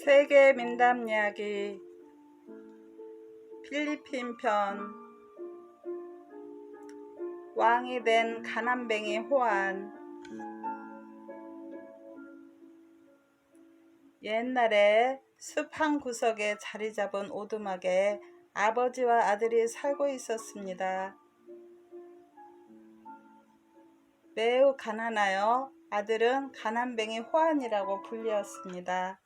세계 민담 이야기 필리핀 편. 왕이 된 가난뱅이 호안. 옛날에 숲 한 구석에 자리 잡은 오두막에 아버지와 아들이 살고 있었습니다. 매우 가난하여 아들은 가난뱅이 호안이라고 불리었습니다.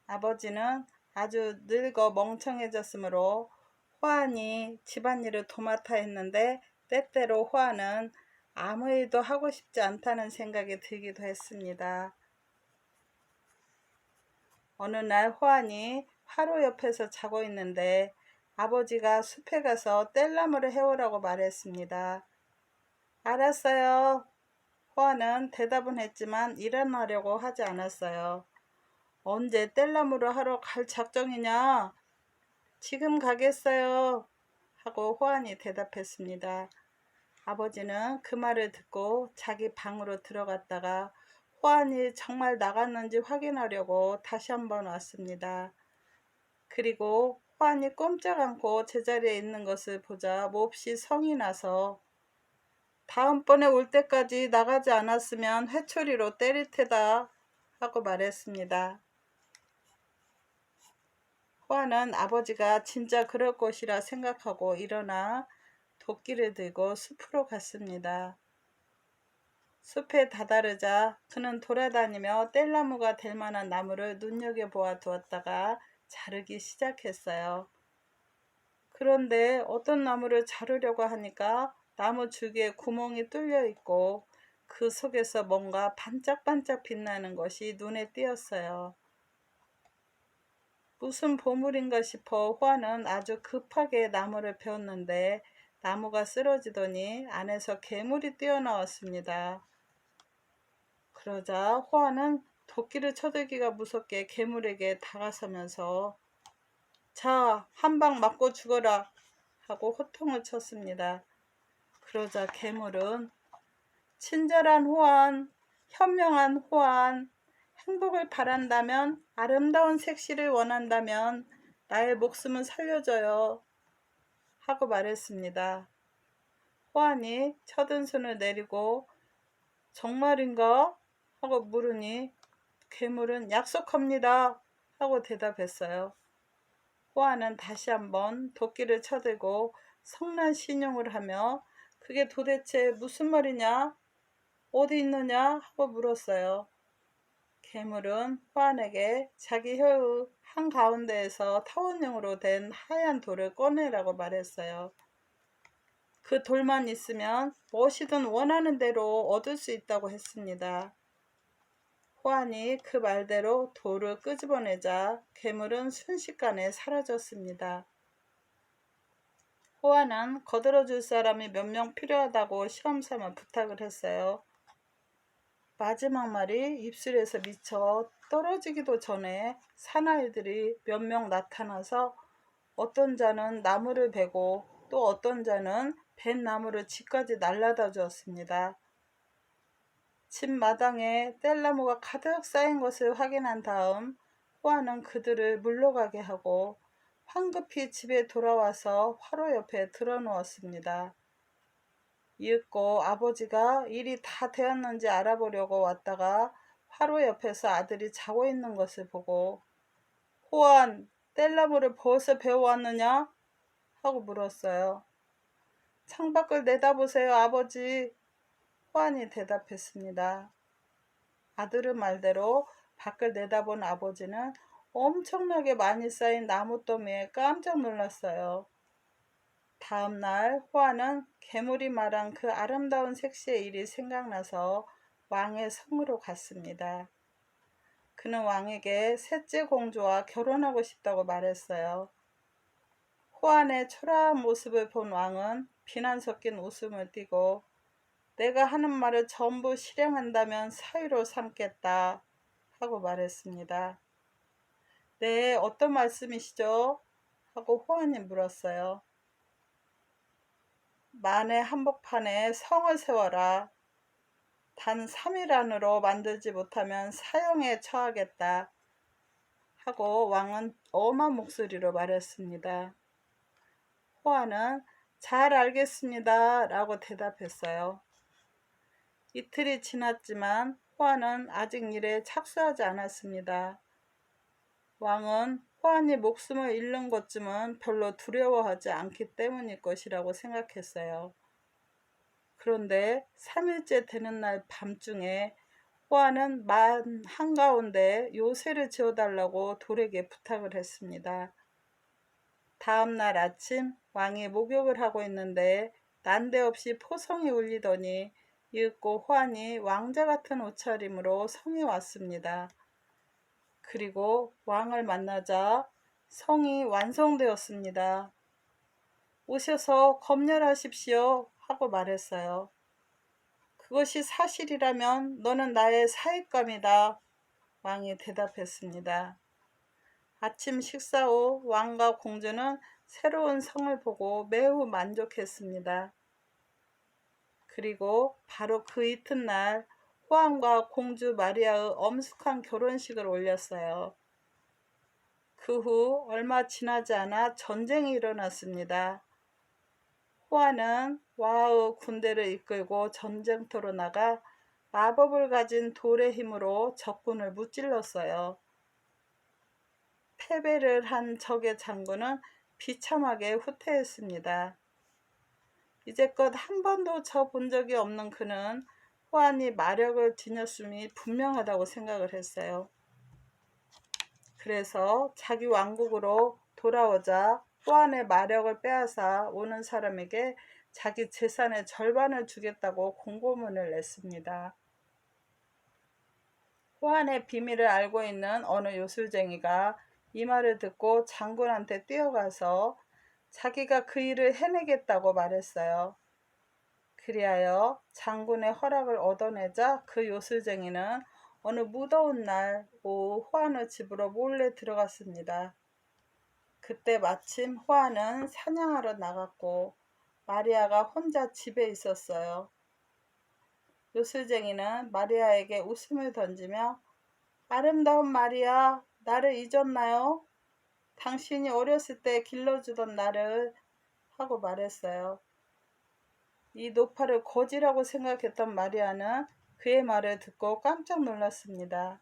아버지는 아주 늙어 멍청해졌으므로 호안이 집안일을 도맡아 했는데 때때로 호안은 아무 일도 하고 싶지 않다는 생각이 들기도 했습니다. 어느 날 호안이 화로 옆에서 자고 있는데 아버지가 숲에 가서 뗄나무를 해오라고 말했습니다. 알았어요. 호안은 대답은 했지만 일어나려고 하지 않았어요. 언제 뗄나무를 하러 갈 작정이냐? 지금 가겠어요. 하고 호안이 대답했습니다. 아버지는 그 말을 듣고 자기 방으로 들어갔다가 호안이 정말 나갔는지 확인하려고 다시 한번 왔습니다. 그리고 호안이 꼼짝 않고 제자리에 있는 것을 보자 몹시 성이 나서 다음번에 올 때까지 나가지 않았으면 회초리로 때릴 테다 하고 말했습니다. 호안은 아버지가 진짜 그럴 것이라 생각하고 일어나 도끼를 들고 숲으로 갔습니다. 숲에 다다르자 그는 돌아다니며 뗄나무가 될 만한 나무를 눈여겨보아 두었다가 자르기 시작했어요. 그런데 어떤 나무를 자르려고 하니까 나무 줄기에 구멍이 뚫려 있고 그 속에서 뭔가 반짝반짝 빛나는 것이 눈에 띄었어요. 무슨 보물인가 싶어 호안은 아주 급하게 나무를 베었는데 나무가 쓰러지더니 안에서 괴물이 뛰어나왔습니다. 그러자 호안은 도끼를 쳐들기가 무섭게 괴물에게 다가서면서 자, 한 방 맞고 죽어라 하고 호통을 쳤습니다. 그러자 괴물은 친절한 호안, 현명한 호안, 행복을 바란다면, 아름다운 색시를 원한다면 나의 목숨은 살려줘요 하고 말했습니다. 호안이 쳐든 손을 내리고 정말인가? 하고 물으니 괴물은 약속합니다 하고 대답했어요. 호안은 다시 한번 도끼를 쳐들고 성난 신용을 하며 그게 도대체 무슨 말이냐? 어디 있느냐? 하고 물었어요. 괴물은 호안에게 자기 혀의 한가운데에서 타원형으로 된 하얀 돌을 꺼내라고 말했어요. 그 돌만 있으면 무엇이든 원하는 대로 얻을 수 있다고 했습니다. 호안이 그 말대로 돌을 끄집어내자 괴물은 순식간에 사라졌습니다. 호안은 거들어줄 사람이 몇 명 필요하다고 시험삼아 부탁을 했어요. 마지막 말이 입술에서 미쳐 떨어지기도 전에 사나이들이 몇 명 나타나서 어떤 자는 나무를 베고 또 어떤 자는 벤 나무를 집까지 날라다 주었습니다. 집 마당에 뗄나무가 가득 쌓인 것을 확인한 다음 호안은 그들을 물러가게 하고 황급히 집에 돌아와서 화로 옆에 드러누웠습니다. 이윽고 아버지가 일이 다 되었는지 알아보려고 왔다가 화로 옆에서 아들이 자고 있는 것을 보고 호안, 뗄나무를 벌써 베어왔느냐? 하고 물었어요. 창밖을 내다보세요, 아버지. 호안이 대답했습니다. 아들의 말대로 밖을 내다본 아버지는 엄청나게 많이 쌓인 나무더미에 깜짝 놀랐어요. 다음 날 호안은 괴물이 말한 그 아름다운 색시의 일이 생각나서 왕의 성으로 갔습니다. 그는 왕에게 셋째 공주와 결혼하고 싶다고 말했어요. 호안의 초라한 모습을 본 왕은 비난 섞인 웃음을 띠고 내가 하는 말을 전부 실행한다면 사위로 삼겠다 하고 말했습니다. 네, 어떤 말씀이시죠? 하고 호안이 물었어요. 만의 한복판에 성을 세워라. 단 3일 안으로 만들지 못하면 사형에 처하겠다. 하고 왕은 엄한 목소리로 말했습니다. 호아는 잘 알겠습니다 라고 대답했어요. 이틀이 지났지만 호아는 아직 일에 착수하지 않았습니다. 왕은 호안이 목숨을 잃는 것쯤은 별로 두려워하지 않기 때문일 것이라고 생각했어요. 그런데 3일째 되는 날 밤중에 호안은 만 한가운데 요새를 지어달라고 돌에게 부탁을 했습니다. 다음 날 아침 왕이 목욕을 하고 있는데 난데없이 포성이 울리더니 이윽고 호안이 왕자 같은 옷차림으로 성에 왔습니다. 그리고 왕을 만나자 성이 완성되었습니다. 오셔서 검열하십시오 하고 말했어요. 그것이 사실이라면 너는 나의 사익감이다. 왕이 대답했습니다. 아침 식사 후 왕과 공주는 새로운 성을 보고 매우 만족했습니다. 그리고 바로 그 이튿날 호안과 공주 마리아의 엄숙한 결혼식을 올렸어요. 그 후 얼마 지나지 않아 전쟁이 일어났습니다. 호안은 와의 군대를 이끌고 전쟁터로 나가 마법을 가진 돌의 힘으로 적군을 무찔렀어요. 패배를 한 적의 장군은 비참하게 후퇴했습니다. 이제껏 한 번도 져 본 적이 없는 그는 호안이 마력을 지녔음이 분명하다고 생각을 했어요. 그래서 자기 왕국으로 돌아오자 호안의 마력을 빼앗아 오는 사람에게 자기 재산의 절반을 주겠다고 공고문을 냈습니다. 호안의 비밀을 알고 있는 어느 요술쟁이가 이 말을 듣고 장군한테 뛰어가서 자기가 그 일을 해내겠다고 말했어요. 그리하여 장군의 허락을 얻어내자 그 요술쟁이는 어느 무더운 날 오후 호안의 집으로 몰래 들어갔습니다. 그때 마침 호안은 사냥하러 나갔고 마리아가 혼자 집에 있었어요. 요술쟁이는 마리아에게 웃음을 던지며 아름다운 마리아, 나를 잊었나요? 당신이 어렸을 때 길러주던 나를 하고 말했어요. 이 노파를 거지라고 생각했던 마리아는 그의 말을 듣고 깜짝 놀랐습니다.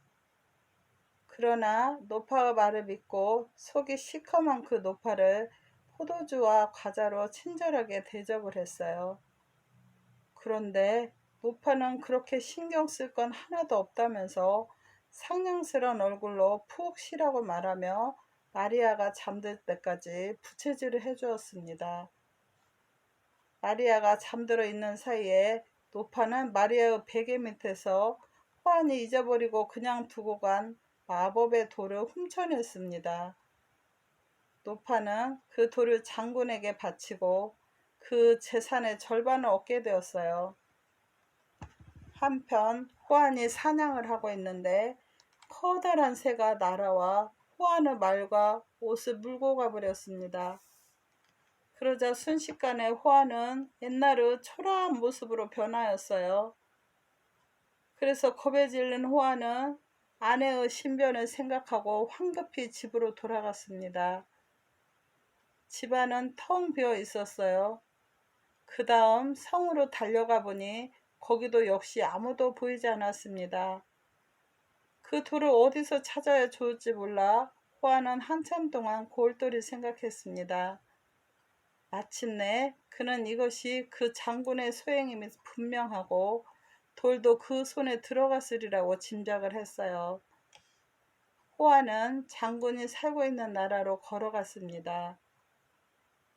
그러나 노파의 말을 믿고 속이 시커먼 그 노파를 포도주와 과자로 친절하게 대접을 했어요. 그런데 노파는 그렇게 신경 쓸 건 하나도 없다면서 상냥스러운 얼굴로 푹 쉬라고 말하며 마리아가 잠들 때까지 부채질을 해주었습니다. 마리아가 잠들어 있는 사이에 노파는 마리아의 베개 밑에서 호안이 잊어버리고 그냥 두고 간 마법의 돌을 훔쳐냈습니다. 노파는 그 돌을 장군에게 바치고 그 재산의 절반을 얻게 되었어요. 한편 호안이 사냥을 하고 있는데 커다란 새가 날아와 호안의 말과 옷을 물고 가버렸습니다. 그러자 순식간에 호안은 옛날의 초라한 모습으로 변하였어요. 그래서 겁에 질린 호안은 아내의 신변을 생각하고 황급히 집으로 돌아갔습니다. 집안은 텅 비어 있었어요. 그 다음 성으로 달려가 보니 거기도 역시 아무도 보이지 않았습니다. 그 돌을 어디서 찾아야 좋을지 몰라 호안은 한참 동안 골똘히 생각했습니다. 마침내 그는 이것이 그 장군의 소행임이 분명하고 돌도 그 손에 들어갔으리라고 짐작을 했어요. 호안은 장군이 살고 있는 나라로 걸어갔습니다.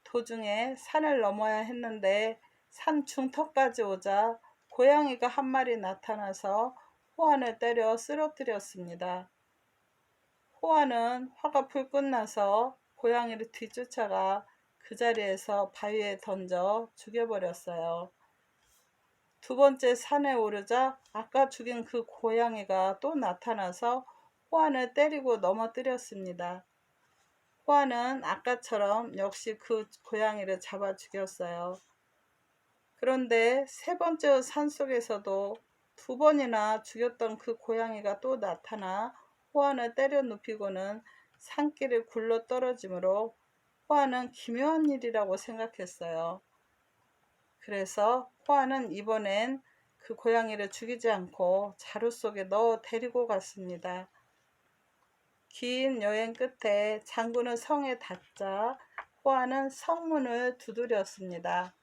도중에 산을 넘어야 했는데 산 중턱까지 오자 고양이가 한 마리 나타나서 호안을 때려 쓰러뜨렸습니다. 호안은 화가 불끈 나서 고양이를 뒤쫓아가 그 자리에서 바위에 던져 죽여버렸어요. 두 번째 산에 오르자 아까 죽인 그 고양이가 또 나타나서 호안을 때리고 넘어뜨렸습니다. 호안은 아까처럼 역시 그 고양이를 잡아 죽였어요. 그런데 세 번째 산속에서도 두 번이나 죽였던 그 고양이가 또 나타나 호안을 때려 눕히고는 산길을 굴러 떨어지므로 호아는 기묘한 일이라고 생각했어요. 그래서 호아는 이번엔 그 고양이를 죽이지 않고 자루 속에 넣어 데리고 갔습니다. 긴 여행 끝에 장군은 성에 닿자 호아는 성문을 두드렸습니다.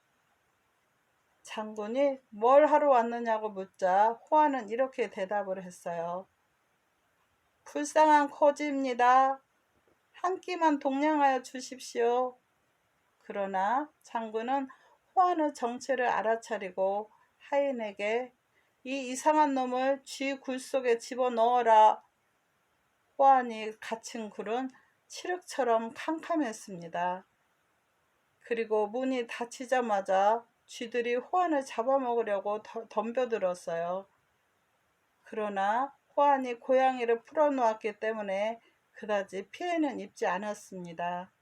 장군이 뭘 하러 왔느냐고 묻자 호아는 이렇게 대답을 했어요. 불쌍한 거지입니다. 한 끼만 동냥하여 주십시오. 그러나 장군은 호안의 정체를 알아차리고 하인에게 이 이상한 놈을 쥐 굴 속에 집어넣어라. 호안이 갇힌 굴은 칠흑처럼 캄캄했습니다. 그리고 문이 닫히자마자 쥐들이 호안을 잡아먹으려고 덤벼들었어요. 그러나 호안이 고양이를 풀어놓았기 때문에 그다지 피해는 입지 않았습니다.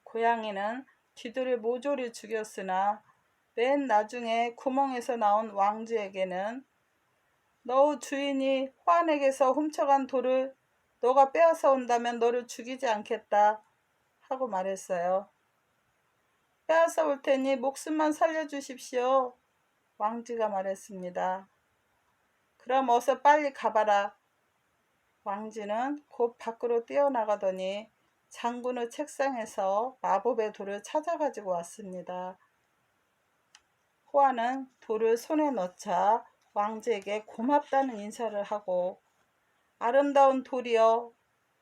고양이는 쥐들을 모조리 죽였으나 맨 나중에 구멍에서 나온 왕쥐에게는 너 주인이 호안에게서 훔쳐간 돌을 너가 빼앗아 온다면 너를 죽이지 않겠다 하고 말했어요. 빼앗아 올 테니 목숨만 살려주십시오. 왕쥐가 말했습니다. 그럼 어서 빨리 가봐라. 왕쥐는 곧 밖으로 뛰어나가더니 장군의 책상에서 마법의 돌을 찾아가지고 왔습니다. 호아는 돌을 손에 넣자 왕쥐에게 고맙다는 인사를 하고 아름다운 돌이여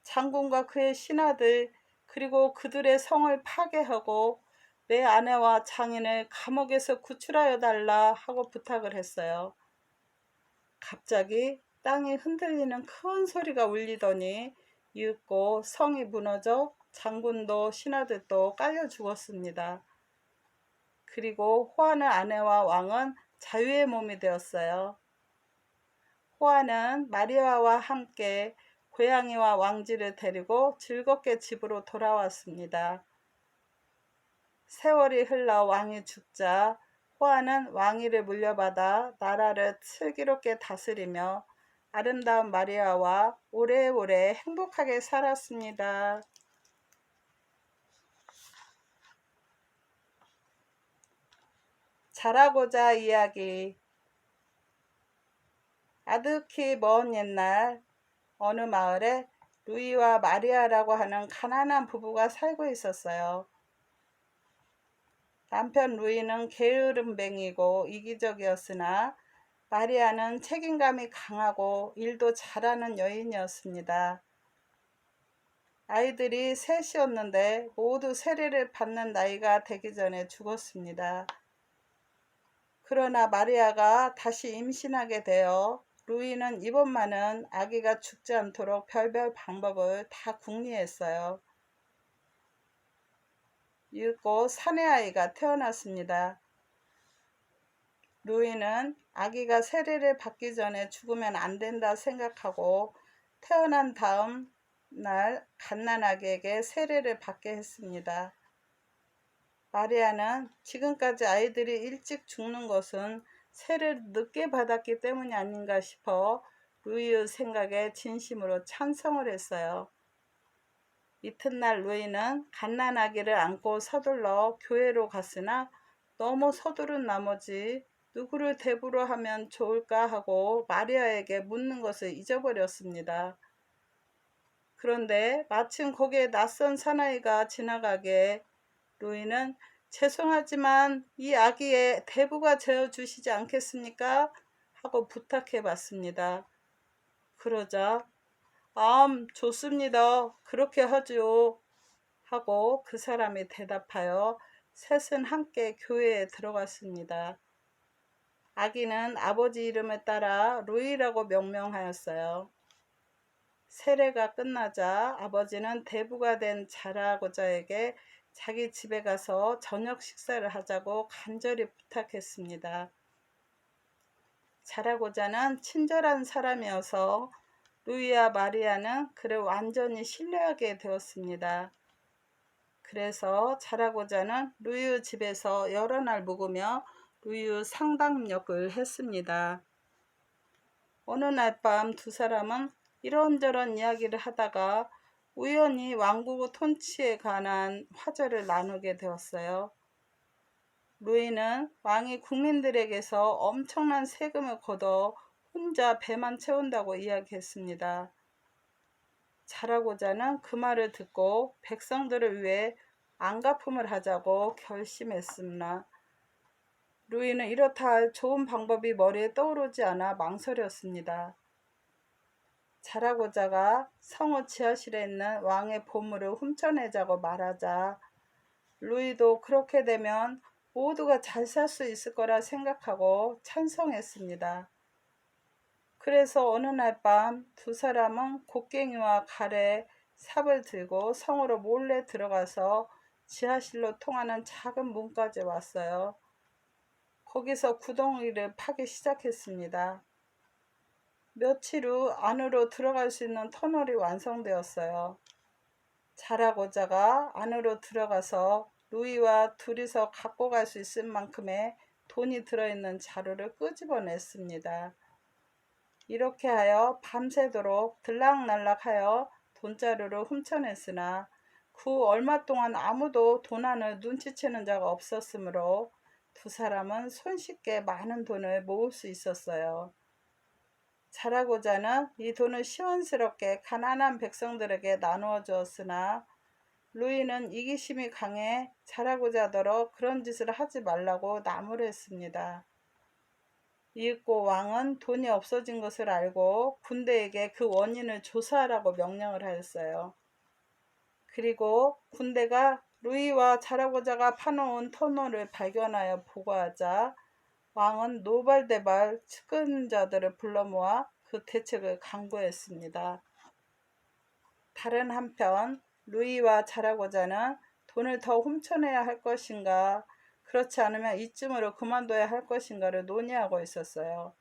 장군과 그의 신하들 그리고 그들의 성을 파괴하고 내 아내와 장인을 감옥에서 구출하여 달라 하고 부탁을 했어요. 갑자기 땅이 흔들리는 큰 소리가 울리더니 이윽고 성이 무너져 장군도 신하들도 깔려 죽었습니다. 그리고 호안의 아내와 왕은 자유의 몸이 되었어요. 호안은 마리아와 함께 고양이와 왕쥐를 데리고 즐겁게 집으로 돌아왔습니다. 세월이 흘러 왕이 죽자 호안은 왕위를 물려받아 나라를 슬기롭게 다스리며 아름다운 마리아와 오래오래 행복하게 살았습니다. 자라고자 이야기. 아득히 먼 옛날 어느 마을에 루이와 마리아라고 하는 가난한 부부가 살고 있었어요. 남편 루이는 게으름뱅이고 이기적이었으나 마리아는 책임감이 강하고 일도 잘하는 여인이었습니다. 아이들이 셋이었는데 모두 세례를 받는 나이가 되기 전에 죽었습니다. 그러나 마리아가 다시 임신하게 되어 루이는 이번만은 아기가 죽지 않도록 별별 방법을 다 궁리했어요. 이윽고 사내아이가 태어났습니다. 루이는 아기가 세례를 받기 전에 죽으면 안 된다 생각하고 태어난 다음 날 갓난아기에게 세례를 받게 했습니다. 마리아는 지금까지 아이들이 일찍 죽는 것은 세례를 늦게 받았기 때문이 아닌가 싶어 루이의 생각에 진심으로 찬성을 했어요. 이튿날 루이는 갓난아기를 안고 서둘러 교회로 갔으나 너무 서두른 나머지 누구를 대부로 하면 좋을까 하고 마리아에게 묻는 것을 잊어버렸습니다. 그런데 마침 거기에 낯선 사나이가 지나가기에 루이는 죄송하지만 이 아기의 대부가 되어 주시지 않겠습니까? 하고 부탁해 봤습니다. 그러자 좋습니다. 그렇게 하죠. 하고 그 사람이 대답하여 셋은 함께 교회에 들어갔습니다. 아기는 아버지 이름을 따라 루이라고 명명하였어요. 세례가 끝나자 아버지는 대부가 된 자라고자에게 자기 집에 가서 저녁 식사를 하자고 간절히 부탁했습니다. 자라고자는 친절한 사람이어서 루이와 마리아는 그를 완전히 신뢰하게 되었습니다. 그래서 자라고자는 루이의 집에서 여러 날 묵으며 루이의 상담력을 했습니다. 어느 날 밤 두 사람은 이런저런 이야기를 하다가 우연히 왕국 통치에 관한 화제를 나누게 되었어요. 루이는 왕이 국민들에게서 엄청난 세금을 걷어 혼자 배만 채운다고 이야기했습니다. 자라고자는 그 말을 듣고 백성들을 위해 안가품을 하자고 결심했습니다. 루이는 이렇다 할 좋은 방법이 머리에 떠오르지 않아 망설였습니다. 자라고자가 성읍 지하실에 있는 왕의 보물을 훔쳐내자고 말하자 루이도 그렇게 되면 모두가 잘 살 수 있을 거라 생각하고 찬성했습니다. 그래서 어느 날 밤 두 사람은 곡괭이와 칼에 삽을 들고 성으로 몰래 들어가서 지하실로 통하는 작은 문까지 왔어요. 거기서 구덩이를 파기 시작했습니다. 며칠 후 안으로 들어갈 수 있는 터널이 완성되었어요. 자라고자가 안으로 들어가서 루이와 둘이서 갖고 갈 수 있을 만큼의 돈이 들어있는 자루를 끄집어냈습니다. 이렇게 하여 밤새도록 들락날락하여 돈자루를 훔쳐냈으나 그 얼마 동안 아무도 도난을 눈치채는 자가 없었으므로 두 사람은 손쉽게 많은 돈을 모을 수 있었어요. 자라고자는 이 돈을 시원스럽게 가난한 백성들에게 나누어 주었으나 루이는 이기심이 강해 자라고자더러 그런 짓을 하지 말라고 나무랬습니다. 이윽고 왕은 돈이 없어진 것을 알고 군대에게 그 원인을 조사하라고 명령을 하였어요. 그리고 군대가 루이와 자라고자가 파놓은 터널을 발견하여 보고하자 왕은 노발대발 측근자들을 불러 모아 그 대책을 강구했습니다. 다른 한편 루이와 자라고자는 돈을 더 훔쳐내야 할 것인가, 그렇지 않으면 이쯤으로 그만둬야 할 것인가를 논의하고 있었어요.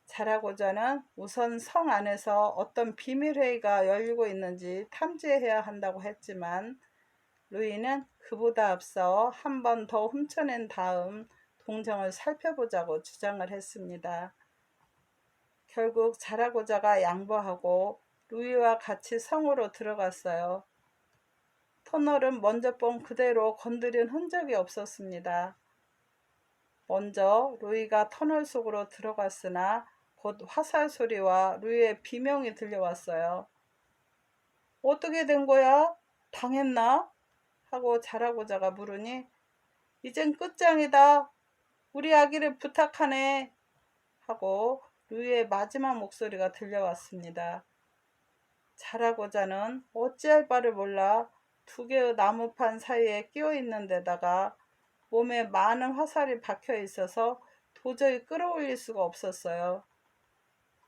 자라고자는 우선 성 안에서 어떤 비밀회의가 열리고 있는지 탐지해야 한다고 했지만 루이는 그보다 앞서 한 번 더 훔쳐낸 다음 동정을 살펴보자고 주장을 했습니다. 결국 자라고자가 양보하고 루이와 같이 성으로 들어갔어요. 터널은 먼저 본 그대로 건드린 흔적이 없었습니다. 먼저 루이가 터널 속으로 들어갔으나 곧 화살 소리와 루이의 비명이 들려왔어요. 어떻게 된 거야? 당했나? 하고 자라고자가 물으니 이젠 끝장이다. 우리 아기를 부탁하네. 하고 루이의 마지막 목소리가 들려왔습니다. 자라고자는 어찌할 바를 몰라 두 개의 나무판 사이에 끼어 있는 데다가 몸에 많은 화살이 박혀 있어서 도저히 끌어올릴 수가 없었어요.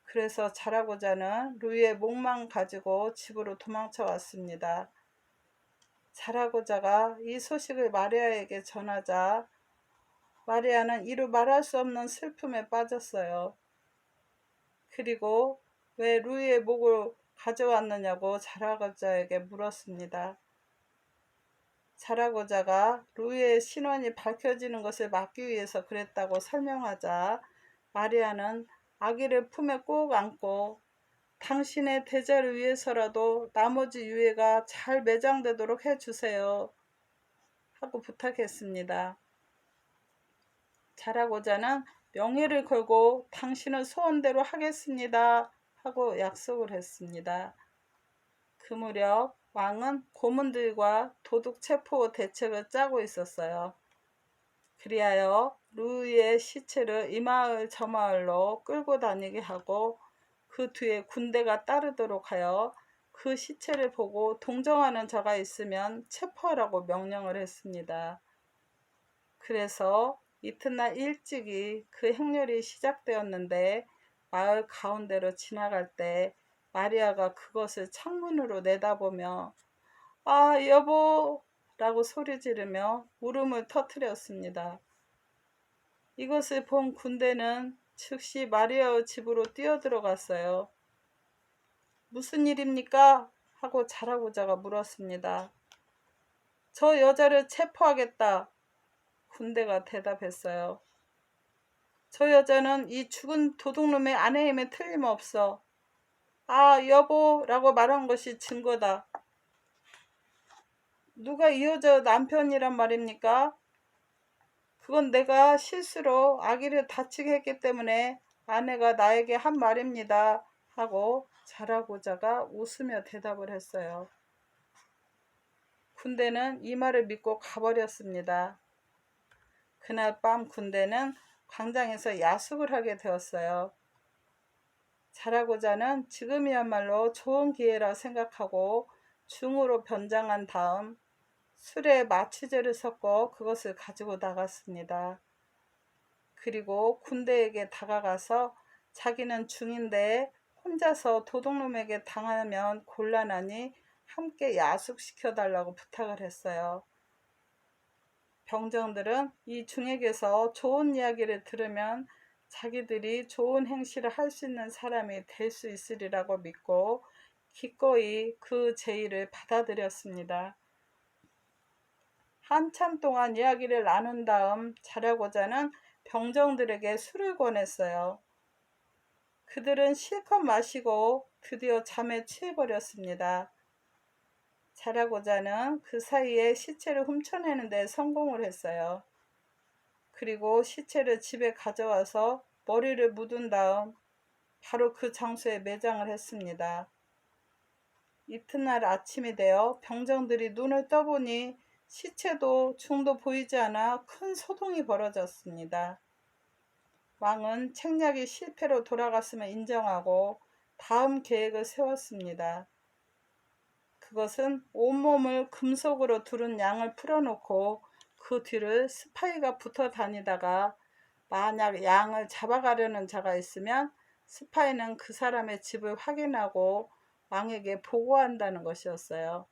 그래서 자라고자는 루이의 목만 가지고 집으로 도망쳐 왔습니다. 자라고자가 이 소식을 마리아에게 전하자 마리아는 이루 말할 수 없는 슬픔에 빠졌어요. 그리고 왜 루이의 목을 가져왔느냐고 자라고자에게 물었습니다. 자라고자가 루이의 신원이 밝혀지는 것을 막기 위해서 그랬다고 설명하자 마리아는 아기를 품에 꼭 안고 당신의 대자를 위해서라도 나머지 유해가 잘 매장되도록 해주세요 하고 부탁했습니다. 자라고자는 명예를 걸고 당신의 소원대로 하겠습니다 하고 약속을 했습니다. 그 무렵 왕은 고문들과 도둑 체포 대책을 짜고 있었어요. 그리하여 루이의 시체를 이 마을 저 마을로 끌고 다니게 하고 그 뒤에 군대가 따르도록 하여 그 시체를 보고 동정하는 자가 있으면 체포하라고 명령을 했습니다. 그래서 이튿날 일찍이 그 행렬이 시작되었는데 마을 가운데로 지나갈 때 마리아가 그것을 창문으로 내다보며 아 여보 라고 소리 지르며 울음을 터뜨렸습니다. 이것을 본 군대는 즉시 마리아의 집으로 뛰어들어갔어요. 무슨 일입니까? 하고 자라고자가 물었습니다. 저 여자를 체포하겠다. 군대가 대답했어요. 저 여자는 이 죽은 도둑놈의 아내임에 틀림없어. 아, 여보라고 말한 것이 증거다. 누가 이 여자 남편이란 말입니까? 그건 내가 실수로 아기를 다치게 했기 때문에 아내가 나에게 한 말입니다. 하고 자라고자가 웃으며 대답을 했어요. 군대는 이 말을 믿고 가버렸습니다. 그날 밤 군대는 광장에서 야숙을 하게 되었어요. 자라고자는 지금이야말로 좋은 기회라 생각하고 중으로 변장한 다음 술에 마취제를 섞어 그것을 가지고 나갔습니다. 그리고 군대에게 다가가서 자기는 중인데 혼자서 도둑놈에게 당하면 곤란하니 함께 야숙시켜달라고 부탁을 했어요. 병정들은 이 중에게서 좋은 이야기를 들으면 자기들이 좋은 행실을 할 수 있는 사람이 될 수 있으리라고 믿고 기꺼이 그 제의를 받아들였습니다. 한참 동안 이야기를 나눈 다음 자라고자는 병정들에게 술을 권했어요. 그들은 실컷 마시고 드디어 잠에 취해버렸습니다. 자라고자는 그 사이에 시체를 훔쳐내는 데 성공을 했어요. 그리고 시체를 집에 가져와서 머리를 묻은 다음 바로 그 장소에 매장을 했습니다. 이튿날 아침이 되어 병정들이 눈을 떠보니 시체도 중도 보이지 않아 큰 소동이 벌어졌습니다. 왕은 책략이 실패로 돌아갔음을 인정하고 다음 계획을 세웠습니다. 그것은 온몸을 금속으로 두른 양을 풀어놓고 그 뒤를 스파이가 붙어 다니다가 만약 양을 잡아가려는 자가 있으면 스파이는 그 사람의 집을 확인하고 왕에게 보고한다는 것이었어요.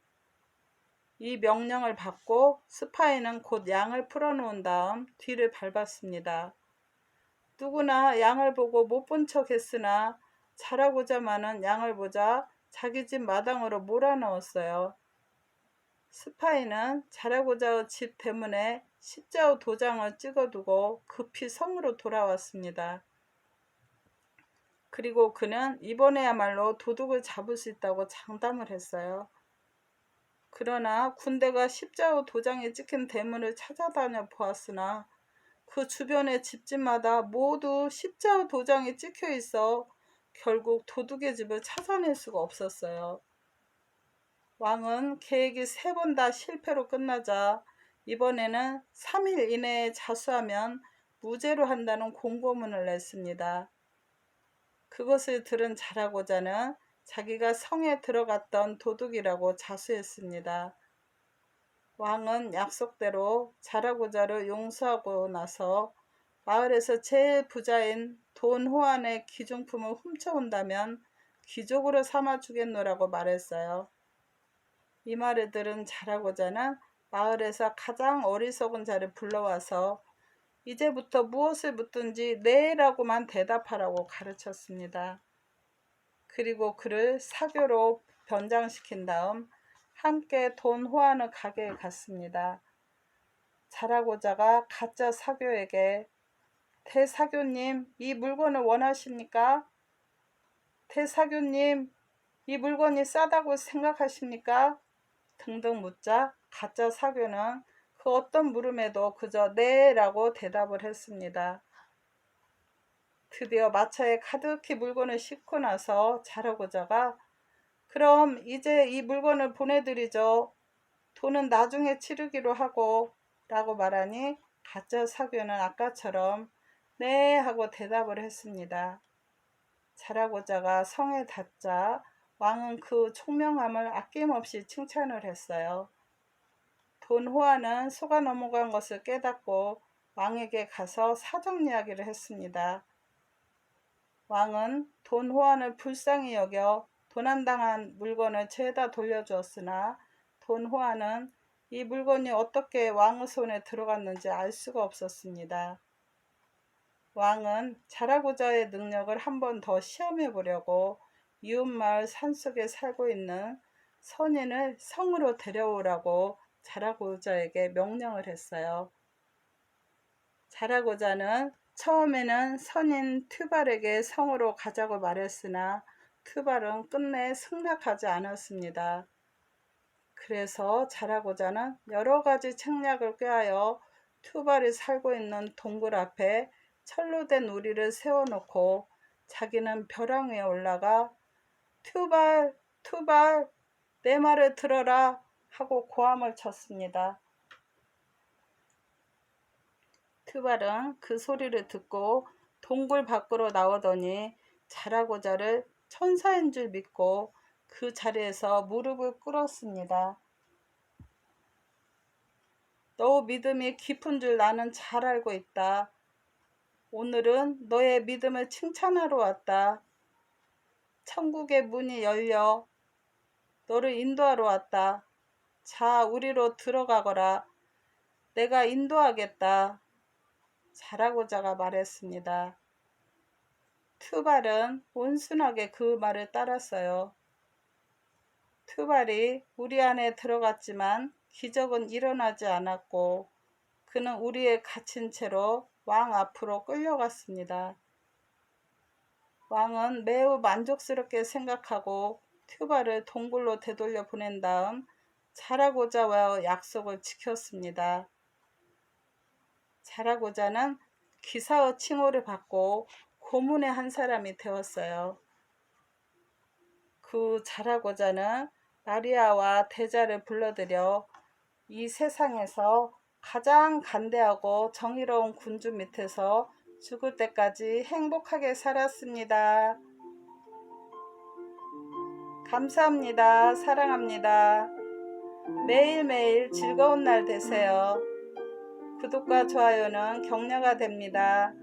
이 명령을 받고 스파이는 곧 양을 풀어놓은 다음 뒤를 밟았습니다. 누구나 양을 보고 못 본 척 했으나 자라고자마는 양을 보자 자기 집 마당으로 몰아넣었어요. 스파이는 자라고자의 집 대문에 십자오 도장을 찍어두고 급히 성으로 돌아왔습니다. 그리고 그는 이번에야말로 도둑을 잡을 수 있다고 장담을 했어요. 그러나 군대가 십자오 도장이 찍힌 대문을 찾아다녀 보았으나 그 주변의 집집마다 모두 십자오 도장이 찍혀 있어 결국 도둑의 집을 찾아낼 수가 없었어요. 왕은 계획이 3번 다 실패로 끝나자 이번에는 3일 이내에 자수하면 무죄로 한다는 공고문을 냈습니다. 그것을 들은 자라고자는 자기가 성에 들어갔던 도둑이라고 자수했습니다. 왕은 약속대로 자라고자를 용서하고 나서 마을에서 제일 부자인 돈 호환의 귀중품을 훔쳐온다면 귀족으로 삼아주겠노라고 말했어요. 이 말을 들은 자라고자는 마을에서 가장 어리석은 자를 불러와서 이제부터 무엇을 묻든지 네라고만 대답하라고 가르쳤습니다. 그리고 그를 사교로 변장시킨 다음 함께 돈 호환의 가게에 갔습니다. 자라고자가 가짜 사교에게 대사교님, 이 물건을 원하십니까? 대사교님, 이 물건이 싸다고 생각하십니까? 등등 묻자 가짜 사교는 그 어떤 물음에도 그저 네라고 대답을 했습니다. 드디어 마차에 가득히 물건을 싣고 나서 자라고자가 그럼 이제 이 물건을 보내드리죠. 돈은 나중에 치르기로 하고 라고 말하니 가짜 사교는 아까처럼 네 하고 대답을 했습니다. 자라고자가 성에 닿자 왕은 그 총명함을 아낌없이 칭찬을 했어요. 돈 호환은 속아 넘어간 것을 깨닫고 왕에게 가서 사정 이야기를 했습니다. 왕은 돈 호환을 불쌍히 여겨 도난당한 물건을 죄다 돌려주었으나 돈 호환은 이 물건이 어떻게 왕의 손에 들어갔는지 알 수가 없었습니다. 왕은 자라고자의 능력을 한 번 더 시험해 보려고 이웃마을 산속에 살고 있는 선인을 성으로 데려오라고 자라고자에게 명령을 했어요. 자라고자는 처음에는 선인 튜발에게 성으로 가자고 말했으나 튜발은 끝내 승낙하지 않았습니다. 그래서 자라고자는 여러 가지 책략을 꾀하여 튜발이 살고 있는 동굴 앞에 철로 된 우리를 세워놓고 자기는 벼랑 위에 올라가 튜발, 튜발, 내 말을 들어라 하고 고함을 쳤습니다. 튜발은 그 소리를 듣고 동굴 밖으로 나오더니 자라고자를 천사인 줄 믿고 그 자리에서 무릎을 꿇었습니다. 너 믿음이 깊은 줄 나는 잘 알고 있다. 오늘은 너의 믿음을 칭찬하러 왔다. 천국의 문이 열려 너를 인도하러 왔다. 자, 우리로 들어가거라. 내가 인도하겠다. 자라고자가 말했습니다. 튜발은 온순하게 그 말을 따랐어요. 튜발이 우리 안에 들어갔지만 기적은 일어나지 않았고 그는 우리에 갇힌 채로 왕 앞으로 끌려갔습니다. 왕은 매우 만족스럽게 생각하고 튜발을 동굴로 되돌려 보낸 다음 자라고자와 약속을 지켰습니다. 자라고자는 기사의 칭호를 받고 고문의 한 사람이 되었어요. 그 자라고자는 마리아와 대자를 불러들여 이 세상에서 가장 간대하고 정의로운 군주 밑에서 죽을 때까지 행복하게 살았습니다. 감사합니다. 사랑합니다. 매일매일 즐거운 날 되세요. 구독과 좋아요는 격려가 됩니다.